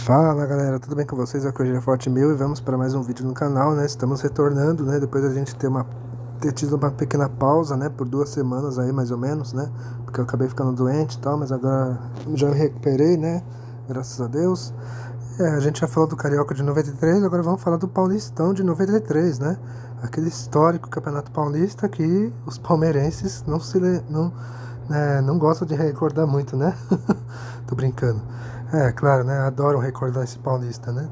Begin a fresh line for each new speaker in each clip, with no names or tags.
Fala galera, tudo bem com vocês? Aqui é o Forte Mil e vamos para mais um vídeo no canal, né? Estamos retornando, né? Depois da gente ter tido uma pequena pausa, né? Por 2 semanas aí, mais ou menos, né? Porque eu acabei ficando doente e tal, mas agora já me recuperei, né? Graças a Deus. A gente já falou do Carioca de 93, agora vamos falar do Paulistão de 93, né? Aquele histórico Campeonato Paulista que os palmeirenses não gostam de recordar muito, né? Tô brincando. Claro, né? Adoram recordar esse paulista, né?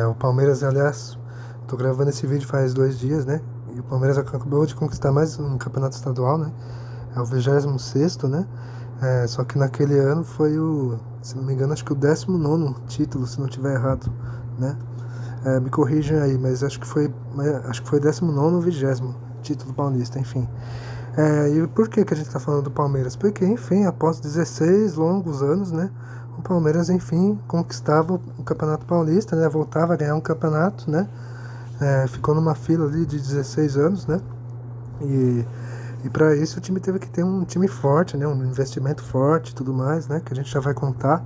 O Palmeiras, aliás, tô gravando esse vídeo faz 2 dias, né? E o Palmeiras acabou de conquistar mais um campeonato estadual, né? É o 26º, né? Só que naquele ano foi se não me engano, acho que o 19º título, se não tiver errado, né? Me corrijam aí, mas acho que foi 19º ou 20º título paulista, enfim. E por que a gente tá falando do Palmeiras? Porque, enfim, após 16 longos anos, né? O Palmeiras, enfim, conquistava o Campeonato Paulista, né? Voltava a ganhar um campeonato, né? Ficou numa fila ali de 16 anos, né? E para isso o time teve que ter um time forte, né? Um investimento forte e tudo mais, né? Que a gente já vai contar.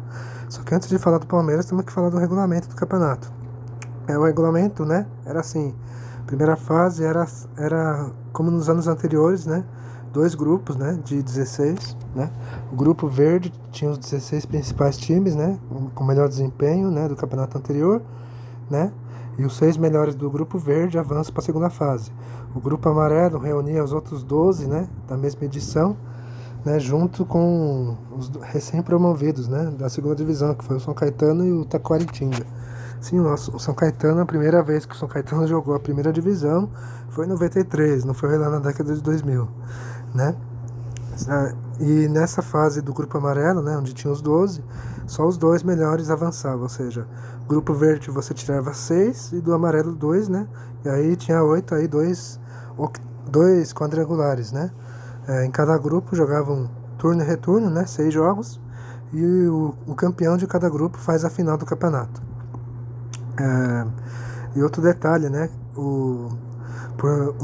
Só que antes de falar do Palmeiras, temos que falar do regulamento do campeonato. O regulamento, né? Era assim, primeira fase era como nos anos anteriores, né? 2 grupos, né? De 16, né? O grupo verde tinha os 16 principais times, né? Com melhor desempenho, né? Do campeonato anterior, né? E os 6 melhores do grupo verde avançam para a segunda fase. O grupo amarelo reunia os outros 12, né? Da mesma edição, né? Junto com os recém-promovidos, né? Da segunda divisão, que foi o São Caetano e o Taquaritinga. Sim, o São Caetano, a primeira vez que o São Caetano jogou a primeira divisão foi em 93, não foi lá na década de 2000, né? E nessa fase do grupo amarelo, né, onde tinha os 12, só os 2 melhores avançavam, ou seja, grupo verde você tirava 6 e do amarelo 2, né? E aí tinha 8, aí 2 quadrangulares, né? Em cada grupo jogavam turno e retorno, né? 6 jogos, e o campeão de cada grupo faz a final do campeonato. E outro detalhe, né? O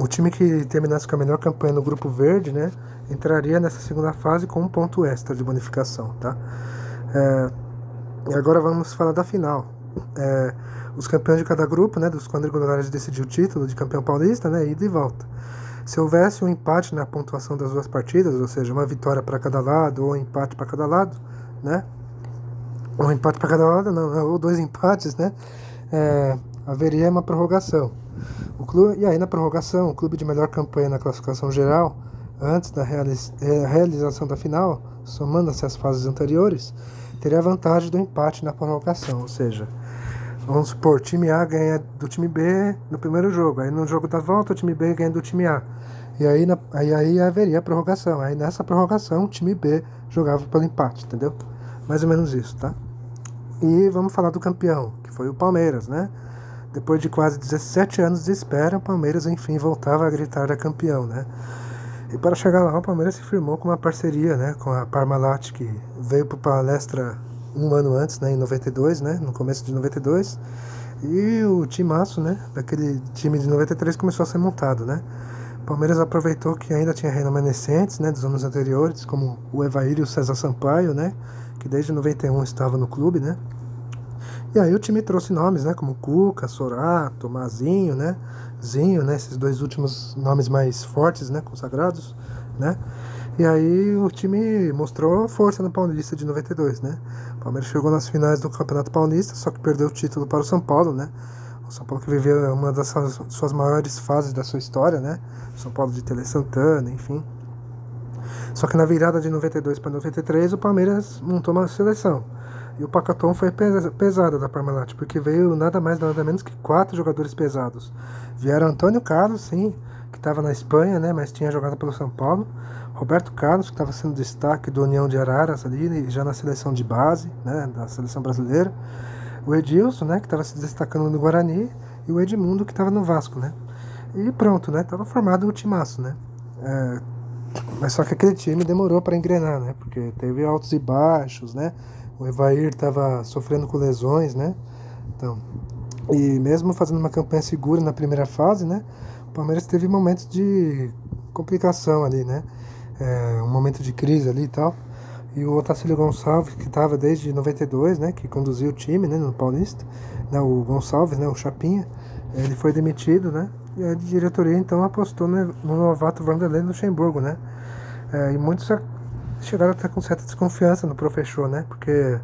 time que terminasse com a melhor campanha no grupo verde, né? Entraria nessa segunda fase com um ponto extra de bonificação, tá? E agora vamos falar da final. Os campeões de cada grupo, né? Dos quadrangulares decidiu o título de campeão paulista, né? Ida e volta. Se houvesse um empate na pontuação das 2 partidas, ou seja, uma vitória para cada lado ou um empate para cada lado, né? Um empate para cada lado, não, ou 2 empates, né? Haveria uma prorrogação. E aí na prorrogação, o clube de melhor campanha na classificação geral, antes da realização da final, somando-se as fases anteriores, teria a vantagem do empate na prorrogação, ou seja, vamos supor, time A ganha do time B no primeiro jogo, aí no jogo da volta o time B ganha do time A, e aí haveria a prorrogação, aí nessa prorrogação o time B jogava pelo empate, entendeu? Mais ou menos isso, tá? E vamos falar do campeão, que foi o Palmeiras, né? Depois de quase 17 anos de espera, o Palmeiras enfim voltava a gritar a campeão, né? E para chegar lá, o Palmeiras se firmou com uma parceria, né? Com a Parmalat, que veio para palestra um ano antes, né? Em 92, né? No começo de 92. E o timaço, né? Daquele time de 93 começou a ser montado, né? O Palmeiras aproveitou que ainda tinha remanescentes, né? Dos anos anteriores, como o Evair e o César Sampaio, né? Que desde 91 estava no clube, né? E aí o time trouxe nomes, né, como Cuca, Sorato, Mazinho, né, Zinho, né, esses 2 últimos nomes mais fortes, né, consagrados, né. E aí o time mostrou força no Paulista de 92, né. O Palmeiras chegou nas finais do Campeonato Paulista, só que perdeu o título para o São Paulo, né. O São Paulo que viveu uma das suas maiores fases da sua história, né. O São Paulo de Tele Santana, enfim. Só que na virada de 92 para 93 o Palmeiras montou uma seleção. E o pacotom foi pesado da Parmalat, porque veio nada mais nada menos que 4 jogadores pesados. Vieram Antônio Carlos, sim, que estava na Espanha, né, mas tinha jogado pelo São Paulo. Roberto Carlos, que estava sendo destaque do União de Araras ali, já na seleção de base, né, da seleção brasileira. O Edilson, né, que estava se destacando no Guarani. E o Edmundo, que estava no Vasco, né. E pronto, né, estava formado o timaço, né. Mas só que aquele time demorou para engrenar, né, porque teve altos e baixos, né. O Evair estava sofrendo com lesões, né? Então, e mesmo fazendo uma campanha segura na primeira fase, né? O Palmeiras teve momentos de complicação ali, né? Um momento de crise ali e tal. E o Otacílio Gonçalves, que estava desde 92, né, que conduziu o time, né, no Paulista, né, o Gonçalves, né, o Chapinha, ele foi demitido, né, e a diretoria então apostou no novato Vanderlei Luxemburgo, né, e muitos chegaram até com certa desconfiança no professor, né, porque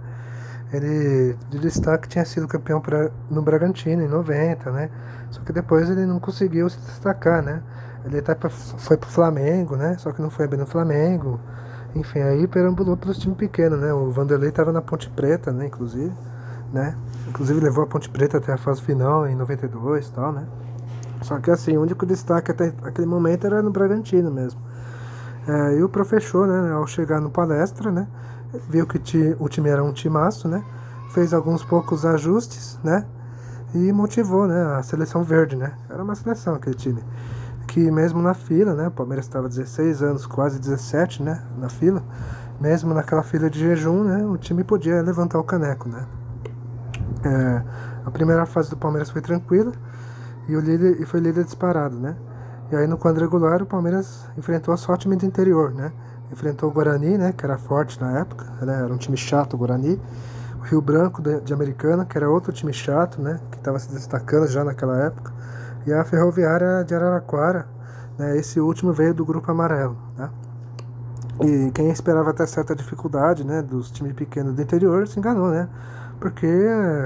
ele de destaque tinha sido campeão no Bragantino em 90, né, só que depois ele não conseguiu se destacar, né, ele até foi pro Flamengo, né, só que não foi bem no Flamengo. Enfim, aí perambulou pelos times pequenos, né? O Vanderlei estava na Ponte Preta, né? Inclusive, né? Inclusive levou a Ponte Preta até a fase final em 92 e tal, né? Só que assim, o único destaque até aquele momento era no Bragantino mesmo. E o professor, né? Ao chegar no palestra, né? Viu que o time era um timaço, né? Fez alguns poucos ajustes, né? E motivou, né? A seleção verde, né? Era uma seleção aquele time. Que mesmo na fila, né, o Palmeiras estava 16 anos, quase 17, né, na fila, mesmo naquela fila de jejum, né, o time podia levantar o caneco, né. A primeira fase do Palmeiras foi tranquila e foi líder disparado, né. E aí no quadrangular o Palmeiras enfrentou só o time do interior, né, enfrentou o Guarani, né, que era forte na época, né, era um time chato o Guarani, o Rio Branco de Americana, que era outro time chato, né, que estava se destacando já naquela época, e a Ferroviária de Araraquara, né, esse último veio do Grupo Amarelo, né? E quem esperava até certa dificuldade, né, dos times pequenos do interior se enganou, né? Porque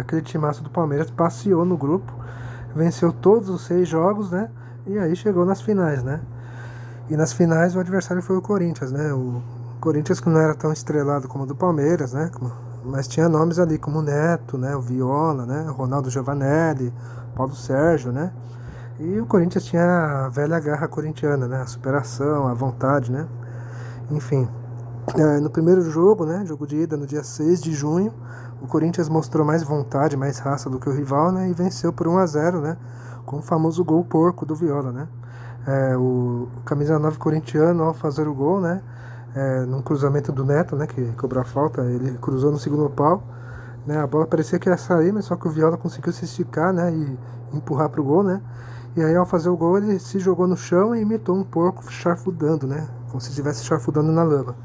aquele timaço do Palmeiras passeou no grupo, venceu todos os 6 jogos, né? E aí chegou nas finais, né? E nas finais o adversário foi o Corinthians, né? O Corinthians que não era tão estrelado como o do Palmeiras, né? Mas tinha nomes ali como o Neto, né? O Viola, né? O Ronaldo Giovanelli, Paulo Sérgio, né? E o Corinthians tinha a velha garra corintiana, né? A superação, a vontade, né? Enfim, no primeiro jogo, né? Jogo de ida no dia 6 de junho, o Corinthians mostrou mais vontade, mais raça do que o rival, né? E venceu por 1-0, né? Com o famoso gol porco do Viola, né? O camisa 9 corintiano, ao fazer o gol, né? Num cruzamento do Neto, né? Que cobrou a falta, ele cruzou no segundo pau, né? A bola parecia que ia sair, mas só que o Viola conseguiu se esticar, né? E empurrar pro gol, né? E aí, ao fazer o gol, ele se jogou no chão e imitou um porco charfudando, né? Como se estivesse charfudando na lama.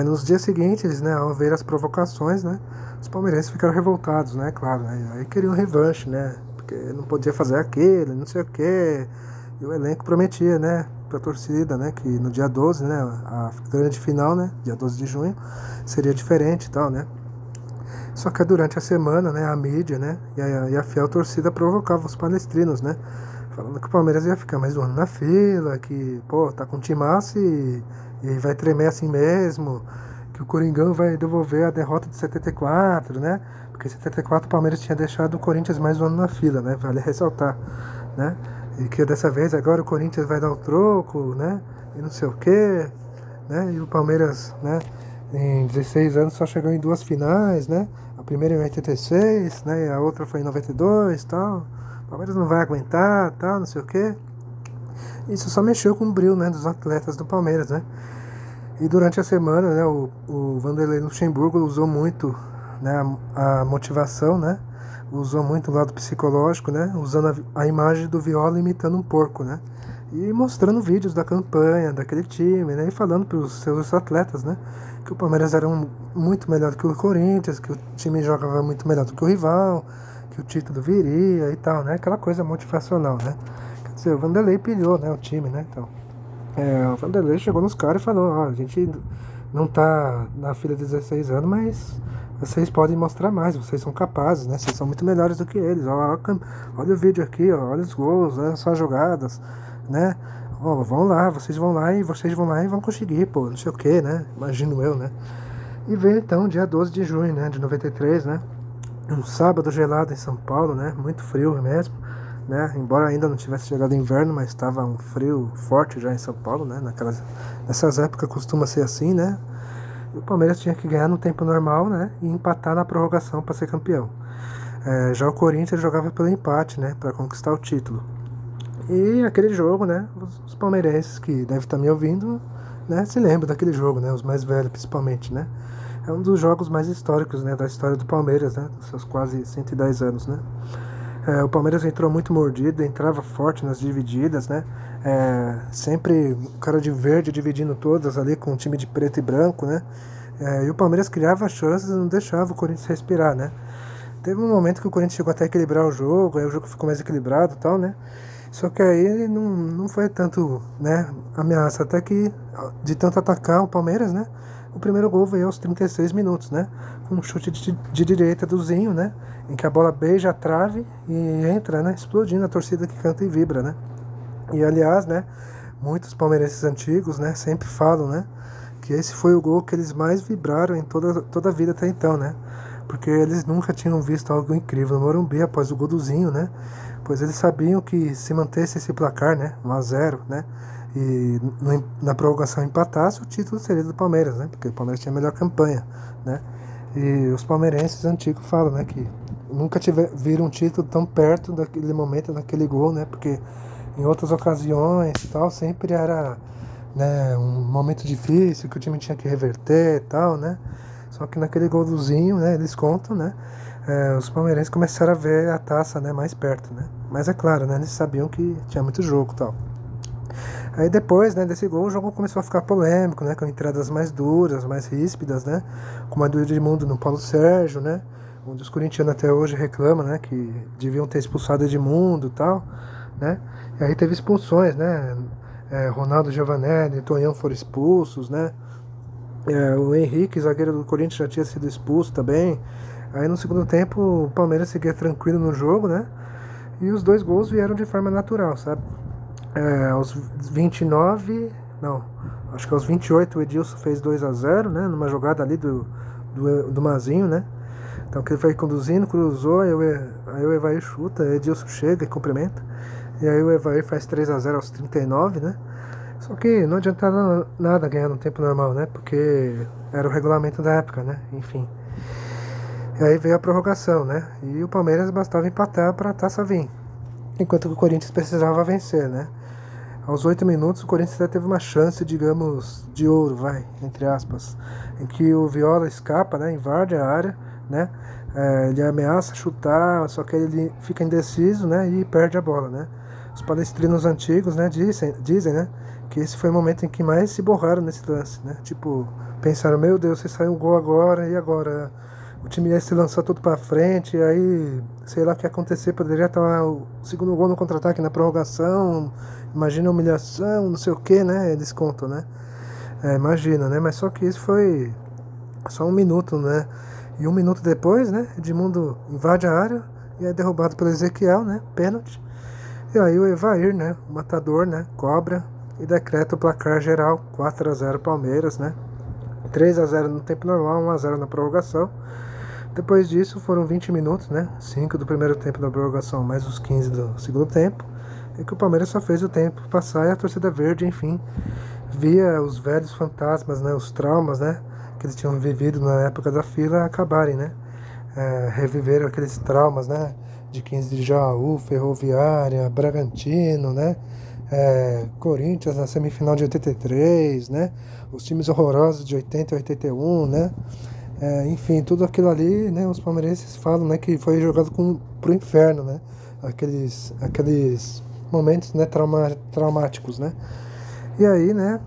Nos dias seguintes, né, ao ver as provocações, né, os palmeirenses ficaram revoltados, né? Claro, né? Aí queriam revanche, né? Porque não podia fazer aquilo, não sei o quê. E o elenco prometia, né, pra torcida, né, que no dia 12, né, a grande final, né, dia 12 de junho, seria diferente e tal, né? Só que durante a semana, né, a mídia, né, e a fiel torcida provocava os palestrinos, né, falando que o Palmeiras ia ficar mais um ano na fila, que, pô, tá com timaço e vai tremer assim mesmo, que o Coringão vai devolver a derrota de 74, né, porque em 74 o Palmeiras tinha deixado o Corinthians mais um ano na fila, né, vale ressaltar, né, e que dessa vez agora o Corinthians vai dar o troco, né, e não sei o quê, né, e o Palmeiras, né, em 16 anos só chegou em 2 finais, né? A primeira em 86, né? E a outra foi em 92 e tal. O Palmeiras não vai aguentar, tal, não sei o quê. Isso só mexeu com o brilho, né, dos atletas do Palmeiras, né? E durante a semana, né, o Vanderlei Luxemburgo usou muito, né, a motivação, né? Usou muito o lado psicológico, né? Usando a imagem do Viola imitando um porco, né? E mostrando vídeos da campanha, daquele time, né? E falando para os seus atletas, né? Que o Palmeiras era muito melhor do que o Corinthians, que o time jogava muito melhor do que o rival, que o título viria e tal, né? Aquela coisa motivacional, né? Quer dizer, o Vanderlei pilhou, né? O time, né? Então, o Vanderlei chegou nos caras e falou, ó, a gente não tá na fila de 16 anos, mas vocês podem mostrar mais, vocês são capazes, né? Vocês são muito melhores do que eles. Olha o vídeo aqui, ó, olha os gols, olha só as jogadas, né? Oh, vão lá e vocês vão lá e vão conseguir, pô, não sei o que, né? Imagino eu, né? E veio então dia 12 de junho, né? De 93, né? Um sábado gelado em São Paulo, né? Muito frio mesmo, né? Embora ainda não tivesse chegado inverno, mas estava um frio forte já em São Paulo, né? Nessas épocas costuma ser assim, né? E o Palmeiras tinha que ganhar no tempo normal, né? E empatar na prorrogação para ser campeão. Já o Corinthians jogava pelo empate, né? Para conquistar o título. E aquele jogo, né, os palmeirenses que devem estar me ouvindo, né, se lembram daquele jogo, né, os mais velhos principalmente, né. É um dos jogos mais históricos, né, da história do Palmeiras, né, dos seus quase 110 anos, né. O Palmeiras entrou muito mordido, entrava forte nas divididas, né? Sempre o cara de verde dividindo todas ali com o time de preto e branco, né? E o Palmeiras criava chances e não deixava o Corinthians respirar, né? Teve um momento que o Corinthians chegou até a equilibrar o jogo, aí o jogo ficou mais equilibrado e tal, né? Só que aí não foi tanto, né, ameaça, até que de tanto atacar o Palmeiras, né? O primeiro gol veio aos 36 minutos, né? Com um chute de direita do Zinho, né? Em que a bola beija a trave e entra, né? Explodindo a torcida que canta e vibra, né? E aliás, né? Muitos palmeirenses antigos, né? Sempre falam, né? Que esse foi o gol que eles mais vibraram em toda a vida até então, né? Porque eles nunca tinham visto algo incrível no Morumbi após o gol do Zinho, né? Pois eles sabiam que se mantesse esse placar, né? 1-0, né? E na prorrogação empatasse, o título seria do Palmeiras, né? Porque o Palmeiras tinha a melhor campanha, né? E os palmeirenses antigos falam, né? Que nunca viram um título tão perto daquele momento, daquele gol, né? Porque em outras ocasiões e tal, sempre era, né, um momento difícil que o time tinha que reverter e tal, né? Só que naquele golzinho, né, eles contam, né, os palmeirenses começaram a ver a taça, né, mais perto, né? Mas é claro, né, eles sabiam que tinha muito jogo e tal. Aí depois, né, desse gol, o jogo começou a ficar polêmico, né, com entradas mais duras, mais ríspidas, né, como a do Edmundo no Paulo Sérgio, né, onde os corintianos até hoje reclamam, né, que deviam ter expulsado Edmundo e tal, né, e aí teve expulsões, né, Ronaldo Giovanelli e Tonhão foram expulsos, né, o Henrique, zagueiro do Corinthians, já tinha sido expulso também. Aí no segundo tempo o Palmeiras seguia tranquilo no jogo, né? E os dois gols vieram de forma natural, sabe? Aos 29, não, acho que aos 28 o Edilson fez 2-0, né? Numa jogada ali do Mazinho, né? Então que ele foi conduzindo, cruzou, aí o Evair chuta, Edilson chega e cumprimenta. E aí o Evair faz 3-0 aos 39, né? Só que não adiantava nada ganhar no tempo normal, né? Porque era o regulamento da época, né? Enfim. E aí veio a prorrogação, né? E o Palmeiras bastava empatar para a taça vir. Enquanto que o Corinthians precisava vencer, né? Aos 8 minutos o Corinthians até teve uma chance, digamos, de ouro, entre aspas. Em que o Viola escapa, né? Invade a área, né? Ele ameaça chutar, só que ele fica indeciso, né? E perde a bola, né? Os palestrinos antigos, né? Dizem, né? Que esse foi o momento em que mais se borraram nesse lance, né? Tipo, pensaram, meu Deus, você saiu um gol agora, e agora? O time ia se lançar tudo pra frente, e aí, sei lá o que ia acontecer, poderia estar o segundo gol no contra-ataque na prorrogação, imagina a humilhação, não sei o que, né? Eles contam, né? Imagina, né? Mas só que isso foi só um minuto, né? E um minuto depois, né? Edmundo invade a área e é derrubado pelo Ezequiel, né? Pênalti. E aí o Evair, né? O matador, né? Cobra e decreta o placar geral, 4-0 Palmeiras, né? 3-0 no tempo normal, 1-0 na prorrogação. Depois disso foram 20 minutos, né? 5 do primeiro tempo da prorrogação, mais os 15 do segundo tempo. E que o Palmeiras só fez o tempo passar e a torcida verde, enfim, via os velhos fantasmas, né? Os traumas, né? Que eles tinham vivido na época da fila acabarem, né? Reviveram aqueles traumas, né? De 15 de Jaú, Ferroviária, Bragantino, né? Corinthians na semifinal de 83, né? Os times horrorosos de 80 e 81, né? Enfim, tudo aquilo ali, né? Os palmeirenses falam, né? Que foi jogado pro inferno, né? Aqueles momentos, né? Traumáticos, né? E aí, né?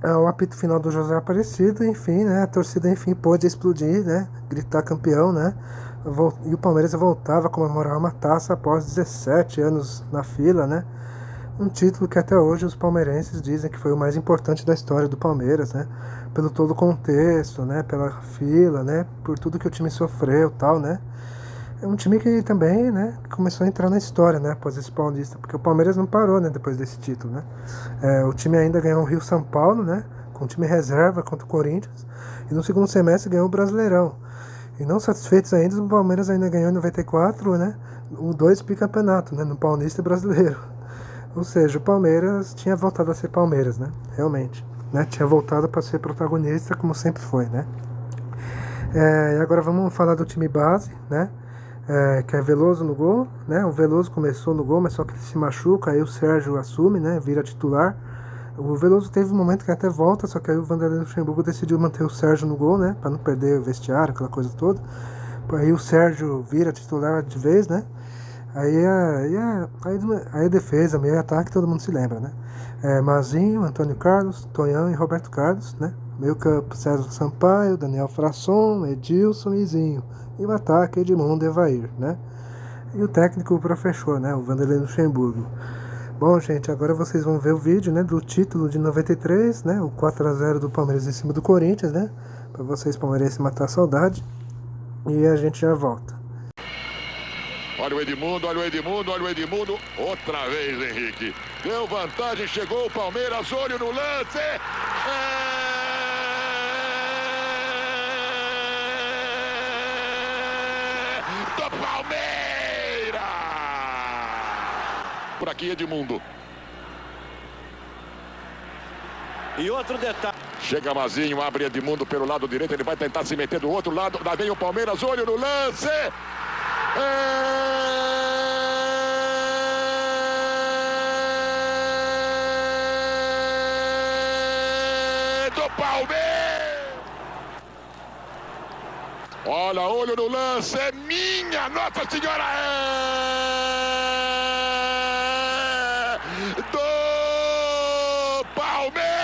O apito final do José Aparecido, enfim, né? A torcida, enfim, pôde explodir, né? Gritar campeão, né? E o Palmeiras voltava a comemorar uma taça após 17 anos na fila, né? Um título que até hoje os palmeirenses dizem que foi o mais importante da história do Palmeiras, né? Pelo todo o contexto, né? Pela fila, né? Por tudo que o time sofreu e tal, né? É um time que também, né? Começou a entrar na história, né? Após esse paulista, porque o Palmeiras não parou, né? Depois desse título, né? O time ainda ganhou o Rio-São Paulo, né? Com o time reserva contra o Corinthians. E no segundo semestre ganhou o Brasileirão. E não satisfeitos ainda, o Palmeiras ainda ganhou em 94, né? O 2 bicampeonato, né? No Paulista e Brasileiro. Ou seja, o Palmeiras tinha voltado a ser Palmeiras, né? Realmente, né? Tinha voltado para ser protagonista, como sempre foi, né? E agora vamos falar do time base, né? Que é Veloso no gol, né? O Veloso começou no gol, mas só que ele se machuca, aí o Sérgio assume, né? Vira titular. O Veloso teve um momento que até volta, só que aí o Vanderlei Luxemburgo decidiu manter o Sérgio no gol, né? Para não perder o vestiário, aquela coisa toda. Aí o Sérgio vira titular de vez, né? Aí defesa, meio ataque, todo mundo se lembra, né? Mazinho, Antônio Carlos, Tonhão e Roberto Carlos, né? Meio campo, César Sampaio, Daniel Frasson, Edilson e Zinho. E o ataque, Edmundo e Evair, né? E o técnico, o professor, né? O Vanderlei Luxemburgo. Bom, gente, agora vocês vão ver o vídeo, né? Do título de 93, né? O 4-0 do Palmeiras em cima do Corinthians, né? Pra vocês palmeirenses matar a saudade. E a gente já volta.
Olha o Edmundo, olha o Edmundo, olha o Edmundo. Outra vez, Henrique. Deu vantagem, chegou o Palmeiras, olho no lance. Do Palmeiras! Por aqui, Edmundo.
E outro detalhe.
Chega Mazinho, abre Edmundo pelo lado direito, ele vai tentar se meter do outro lado. Lá vem o Palmeiras, olho no lance. Do Palmeiras! Olha, olho no lance, é minha Nossa Senhora! Do Palmeiras!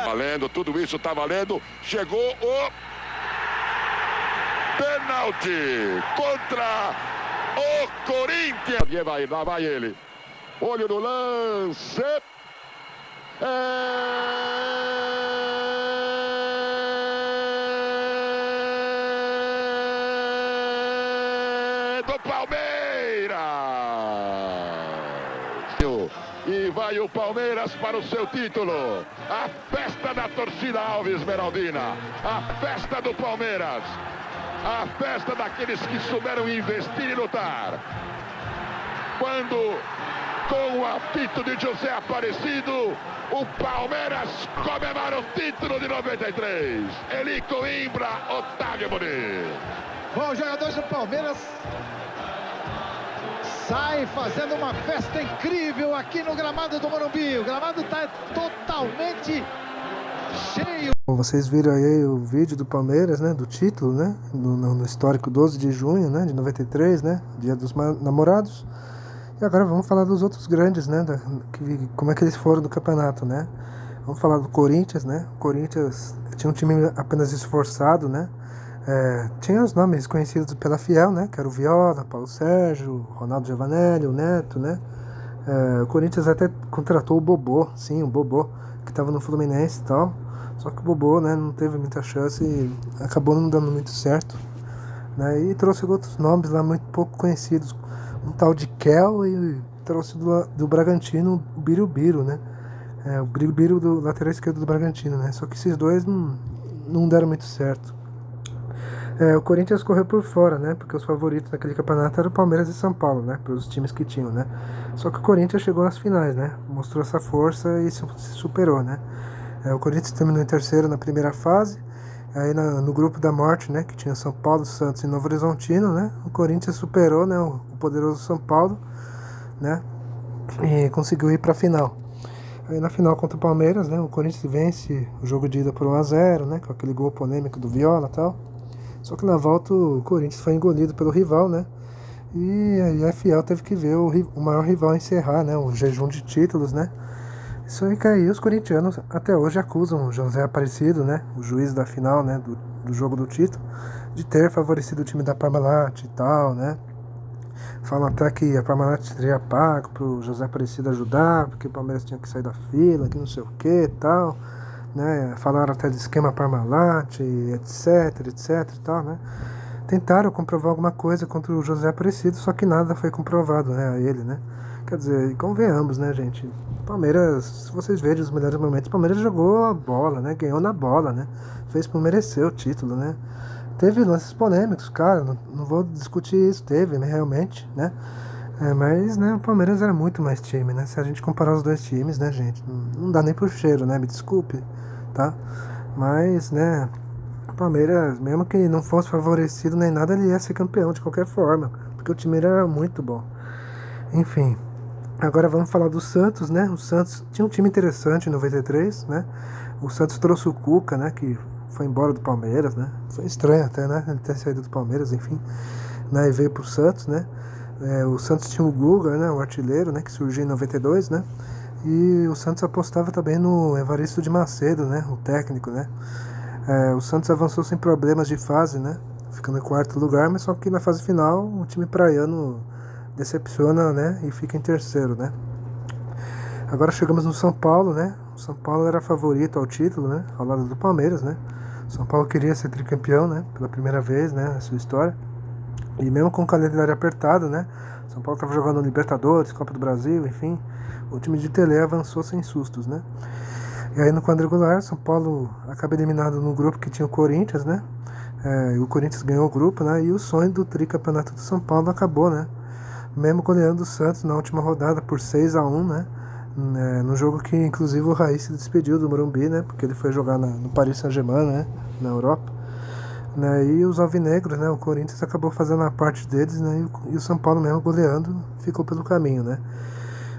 Valendo, tudo isso tá valendo. Chegou o pênalti contra o Corinthians. Lá vai ele. Olho no lance. Do Palmeiras. E vai o Palmeiras para o seu título. A festa da torcida Alves Esmeraldina. A festa do Palmeiras. A festa daqueles que souberam investir e lutar. Quando, com o apito de José Aparecido, o Palmeiras comemora o título de 93. Eli Coimbra, Otávio Muniz.
Bom, os jogadores do Palmeiras saem fazendo uma festa incrível aqui no gramado do Morumbi. O gramado está totalmente cheio.
Bom, vocês viram aí o vídeo do Palmeiras, né, do título, né, no histórico 12 de junho, né, de 93, né, Dia dos Namorados. E agora vamos falar dos outros grandes, né, como é que eles foram do campeonato, né. Vamos falar do Corinthians, né. O Corinthians tinha um time apenas esforçado, né. Tinha os nomes conhecidos pela Fiel, né, que era o Viola, Paulo Sérgio, Ronaldo Giovanelli, o Neto, né. O Corinthians até contratou o Bobô, sim, o Bobô, que estava no Fluminense e tal. Só que o Bobô, né, não teve muita chance e acabou não dando muito certo, né, e trouxe outros nomes lá muito pouco conhecidos, um tal de Kel, e trouxe do Bragantino o Birubiru, né, o Birubiru do lateral esquerdo do Bragantino, né, só que esses dois não deram muito certo. O Corinthians correu por fora, né, porque os favoritos naquele campeonato eram o Palmeiras e São Paulo, né, para os times que tinham, né, só que o Corinthians chegou nas finais, né, mostrou essa força e se superou, né. O Corinthians terminou em terceiro na primeira fase. Aí no grupo da morte, né, que tinha São Paulo, Santos e Novo Horizontino, né, o Corinthians superou, né, o poderoso São Paulo, né, e conseguiu ir para a final. Aí na final contra o Palmeiras, né, o Corinthians vence o jogo de ida por 1-0, né, com aquele gol polêmico do Viola e tal. Só que na volta o Corinthians foi engolido pelo rival, né, e aí a Fiel teve que ver o maior rival encerrar, né, o jejum de títulos, né. Isso aí caiu, os corintianos até hoje acusam o José Aparecido, né, o juiz da final, né, do jogo do título, de ter favorecido o time da Parmalat e tal, né. Falam até que a Parmalat teria pago pro José Aparecido ajudar, porque o Palmeiras tinha que sair da fila, que não sei o que e tal, né. Falaram até de esquema Parmalat, etc e tal, né. Tentaram comprovar alguma coisa contra o José Aparecido, só que nada foi comprovado, né, a ele, né. Quer dizer, convenhamos, né, gente? Palmeiras, se vocês verem os melhores momentos, o Palmeiras jogou a bola, né? Ganhou na bola, né? Fez por merecer o título, né? Teve lances polêmicos, cara, não vou discutir isso, teve, né, realmente, né? Mas, né, o Palmeiras era muito mais time, né? Se a gente comparar os dois times, né, gente? Não dá nem pro cheiro, né? Me desculpe, tá? Mas, né, o Palmeiras, mesmo que não fosse favorecido nem nada, ele ia ser campeão de qualquer forma, porque o time era muito bom. Enfim. Agora vamos falar do Santos, né? O Santos tinha um time interessante em 93, né? O Santos trouxe o Cuca, né? Que foi embora do Palmeiras, né? Foi estranho até, né? Ele ter saído do Palmeiras, enfim, né? E veio pro Santos, né? O Santos tinha o Guga, né? O artilheiro, né? Que surgiu em 92, né? E o Santos apostava também no Evaristo de Macedo, né? O técnico, né? O Santos avançou sem problemas de fase, né? Ficando em quarto lugar, mas só que na fase final o time praiano decepciona, né? E fica em terceiro, né? Agora chegamos no São Paulo, né? O São Paulo era favorito ao título, né? Ao lado do Palmeiras, né? O São Paulo queria ser tricampeão, né? Pela primeira vez, né? Na sua história. E mesmo com o calendário apertado, né? O São Paulo estava jogando Libertadores, Copa do Brasil, enfim. O time de Tele avançou sem sustos, né? E aí no quadrangular, São Paulo acaba eliminado no grupo que tinha o Corinthians, né? O Corinthians ganhou o grupo, né? E o sonho do tricampeonato do São Paulo acabou, né? Mesmo goleando o Santos na última rodada por 6-1, né? No jogo que inclusive o Raí se despediu do Morumbi, né? Porque ele foi jogar no Paris Saint-Germain, né? Na Europa, né? E os alvinegros, né? O Corinthians acabou fazendo a parte deles, né? E o São Paulo mesmo goleando ficou pelo caminho, né?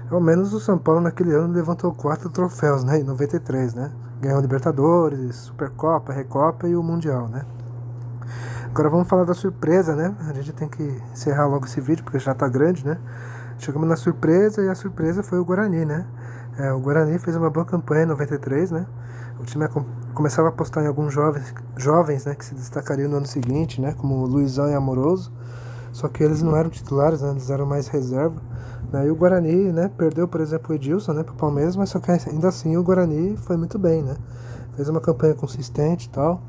Ao menos o São Paulo naquele ano levantou 4 troféus, né? Em 93, né? Ganhou Libertadores, Supercopa, Recopa e o Mundial, né? Agora vamos falar da surpresa, né? A gente tem que encerrar logo esse vídeo porque já tá grande, né? Chegamos na surpresa e a surpresa foi o Guarani, né? O Guarani fez uma boa campanha em 93, né? O time começava a apostar em alguns jovens, né? Que se destacariam no ano seguinte, né? Como o Luizão e Amoroso. Só que eles não eram titulares, né? Eles eram mais reserva. E o Guarani, né? Perdeu, por exemplo, o Edilson, né? Para o Palmeiras, mas só que ainda assim o Guarani foi muito bem, né? Fez uma campanha consistente e tal.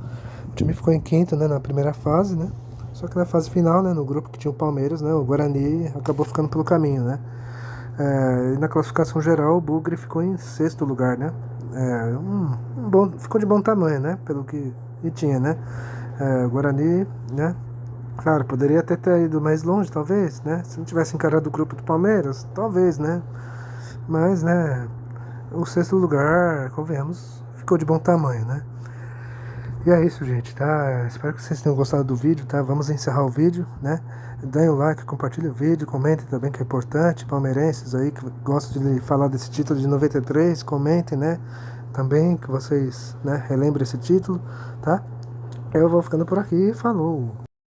O time ficou em quinto, né? Na primeira fase, né? Só que na fase final, né, no grupo que tinha o Palmeiras, né, o Guarani acabou ficando pelo caminho, né. E na classificação geral, o Bugre ficou em sexto lugar, né. Ficou de bom tamanho, né, pelo que tinha, né. O Guarani, né, claro, poderia até ter ido mais longe, talvez, né, se não tivesse encarado o grupo do Palmeiras, talvez, né. Mas, né, o sexto lugar, convenhamos, ficou de bom tamanho, né. E é isso, gente, tá? Espero que vocês tenham gostado do vídeo, tá? Vamos encerrar o vídeo, né? Deem o like, compartilhem o vídeo, comentem também que é importante. Palmeirenses aí que gostam de falar desse título de 93, comentem, né? Também que vocês, né, relembrem esse título, tá? Eu vou ficando por aqui, falou!